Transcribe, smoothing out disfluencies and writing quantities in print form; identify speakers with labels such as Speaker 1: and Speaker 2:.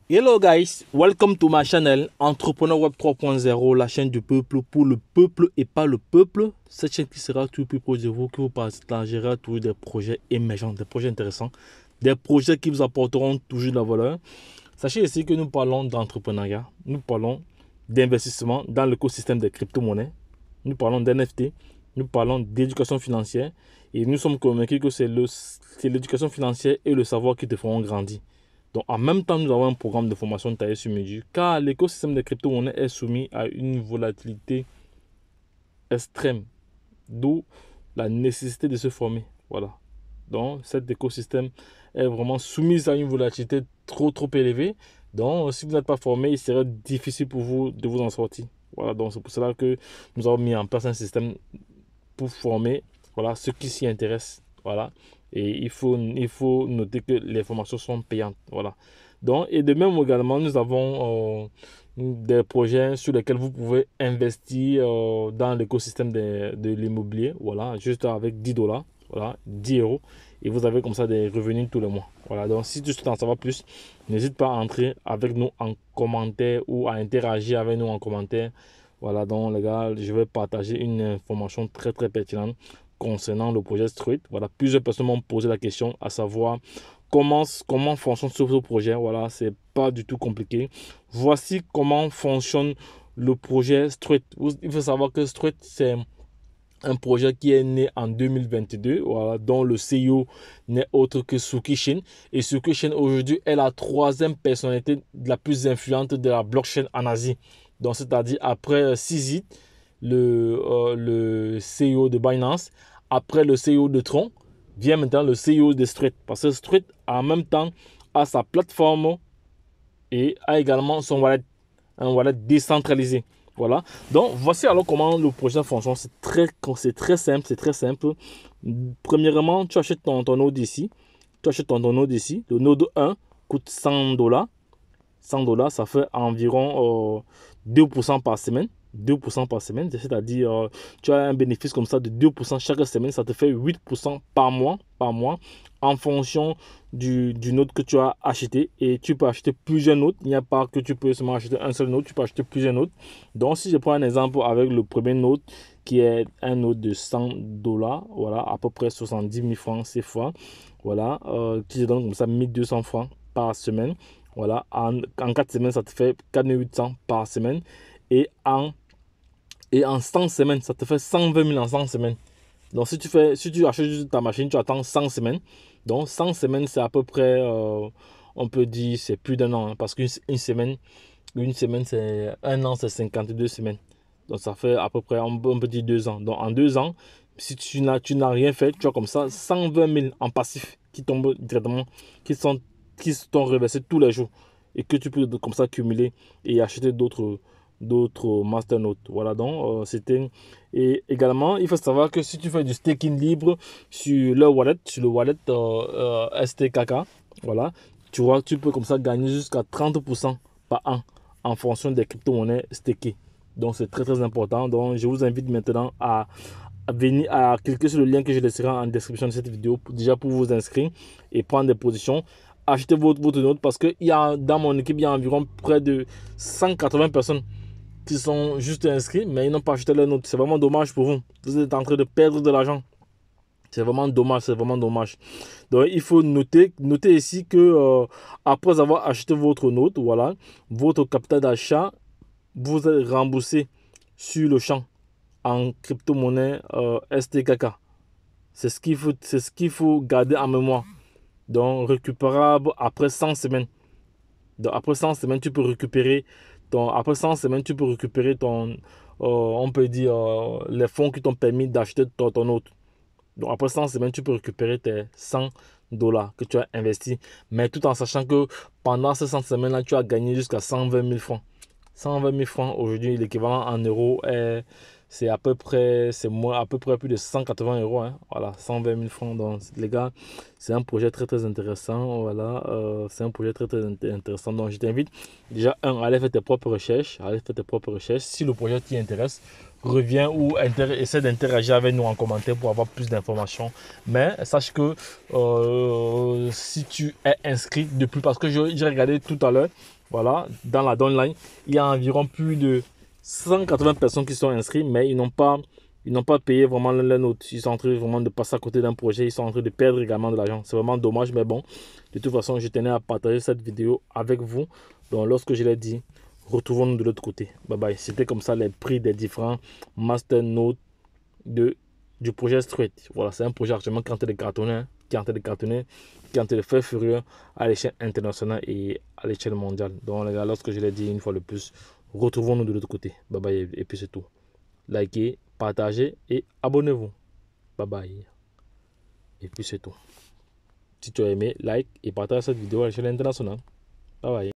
Speaker 1: Hello guys, welcome to my channel Entrepreneur Web 3.0, la chaîne du peuple pour le peuple et pas le peuple. Cette chaîne qui sera tout plus proche de vous, qui vous partagera toujours des projets émergents, des projets intéressants, des projets qui vous apporteront toujours de la valeur. Sachez ici que nous parlons d'entrepreneuriat, nous parlons d'investissement dans l'écosystème des crypto-monnaies, nous parlons d'NFT, nous parlons d'éducation financière et nous sommes convaincus que c'est l'éducation financière et le savoir qui te feront grandir. Donc, en même temps, nous avons un programme de formation taillé sur mesure car l'écosystème des crypto-monnaies est soumis à une volatilité extrême, d'où la nécessité de se former. Voilà. Donc, cet écosystème est vraiment soumis à une volatilité trop élevée. Donc, si vous n'êtes pas formé, il serait difficile pour vous de vous en sortir. Voilà, donc c'est pour cela que nous avons mis en place un système pour former ceux qui s'y intéressent. Voilà. Et il faut noter que les formations sont payantes. Voilà. Donc, et de même également, nous avons des projets sur lesquels vous pouvez investir dans l'écosystème de l'immobilier. Voilà, juste avec 10 dollars, voilà, 10 euros. Et vous avez comme ça des revenus tous les mois. Voilà, donc si tu souhaites en savoir plus, n'hésite pas à entrer avec nous en commentaire ou à interagir avec nous en commentaire. Voilà, donc les gars, je vais partager une information très pertinente concernant le projet Street. Voilà, plusieurs personnes m'ont posé la question à savoir comment fonctionne ce projet. Voilà, c'est pas du tout compliqué. Voici comment fonctionne le projet Street. Il faut savoir que Street, c'est un projet qui est né en 2022, voilà, dont le CEO n'est autre que Suki Shin. Et Suki Shin aujourd'hui est la troisième personnalité la plus influente de la blockchain en Asie. Donc, c'est-à-dire après CZ, le CEO de Binance, après le CEO de Tron, vient maintenant le CEO de Street. Parce que Street, en même temps, a sa plateforme et a également son wallet, un wallet décentralisé. Voilà. Donc, voici alors comment le projet fonctionne. C'est très simple. C'est très simple. Premièrement, tu achètes ton node ici. Tu achètes ton node ici. Le node 1 coûte 100 dollars. 100 dollars, ça fait environ 2% par semaine. 2% par semaine, c'est-à-dire tu as un bénéfice comme ça de 2% chaque semaine, ça te fait 8% par mois, en fonction du node que tu as acheté. Et tu peux acheter plusieurs nodes. Il n'y a pas que tu peux seulement acheter un seul node, tu peux acheter plusieurs nodes. Donc, si je prends un exemple avec le premier node, qui est un node de 100 dollars, voilà, à peu près 70 000 francs CFA, voilà, qui te donne comme ça 1200 francs par semaine. Voilà, en 4 semaines, ça te fait 4800 par semaine. Et en 100 semaines, ça te fait 120 000 en 100 semaines. Donc, si tu achètes ta machine, tu attends 100 semaines. Donc, 100 semaines, c'est à peu près, on peut dire, c'est plus d'un an. Hein, parce qu'une semaine, c'est un an, c'est 52 semaines. Donc, ça fait à peu près, on peut dire 2 ans. Donc, en 2 ans, si tu n'as rien fait, tu as comme ça 120 000 en passif qui tombent directement, qui sont reversés tous les jours et que tu peux comme ça cumuler et acheter d'autres masternodes. Voilà, donc c'était. Et également, il faut savoir que si tu fais du staking libre sur le wallet STKK, voilà, tu vois, tu peux comme ça gagner jusqu'à 30% par an en fonction des crypto-monnaies stakées. Donc c'est très important. Donc je vous invite maintenant à venir à cliquer sur le lien que je laisserai en description de cette vidéo déjà pour vous inscrire et prendre des positions. Achetez votre note parce que dans mon équipe, il y a environ près de 180 personnes qui sont juste inscrits, mais ils n'ont pas acheté leur note. C'est vraiment dommage pour vous. Vous êtes en train de perdre de l'argent. C'est vraiment dommage. Donc, il faut noter ici que après avoir acheté votre note, voilà, votre capital d'achat, vous êtes remboursé sur le champ en crypto-monnaie STKK. C'est ce qu'il faut garder en mémoire. Donc, récupérable après 100 semaines. Donc, après 100 semaines, tu peux récupérer on peut dire, les fonds qui t'ont permis d'acheter ton autre. Donc, après 100 semaines, tu peux récupérer tes 100 dollars que tu as investis. Mais tout en sachant que pendant ces 100 semaines-là, tu as gagné jusqu'à 120 000 francs. 120 000 francs aujourd'hui, l'équivalent en euros est c'est à peu près, c'est moins, à peu près plus de 180 euros, hein. Voilà, 120 000 francs. Donc, les gars, c'est un projet très, très intéressant. Voilà, c'est un projet très, très intéressant. Donc, je t'invite déjà, à aller faire tes propres recherches. Allez faire tes propres recherches. Si le projet t'y intéresse, reviens ou essaie d'interagir avec nous en commentaire pour avoir plus d'informations. Mais sache que si tu es inscrit depuis, parce que j'ai regardé tout à l'heure, voilà, dans la downline, il y a environ plus de 180 personnes qui sont inscrites, mais ils n'ont pas payé vraiment leur note. Ils sont en train vraiment de passer à côté d'un projet. Ils sont en train de perdre également de l'argent. C'est vraiment dommage, mais bon, de toute façon, je tenais à partager cette vidéo avec vous. Donc, lorsque je l'ai dit, retrouvons-nous de l'autre côté. Bye bye. C'était comme ça les prix des différents master notes du projet Street. Voilà, c'est un projet actuellement qui est en train de cartonner, hein, qui est en train de cartonner, qui est en train de faire furieux à l'échelle internationale et à l'échelle mondiale. Donc, les gars, lorsque je l'ai dit une fois de plus, retrouvons-nous de l'autre côté. Bye bye. Et puis c'est tout. Likez, partagez et abonnez-vous. Bye bye. Et puis c'est tout. Si tu as aimé, like et partage cette vidéo à l'échelle internationale. Bye bye.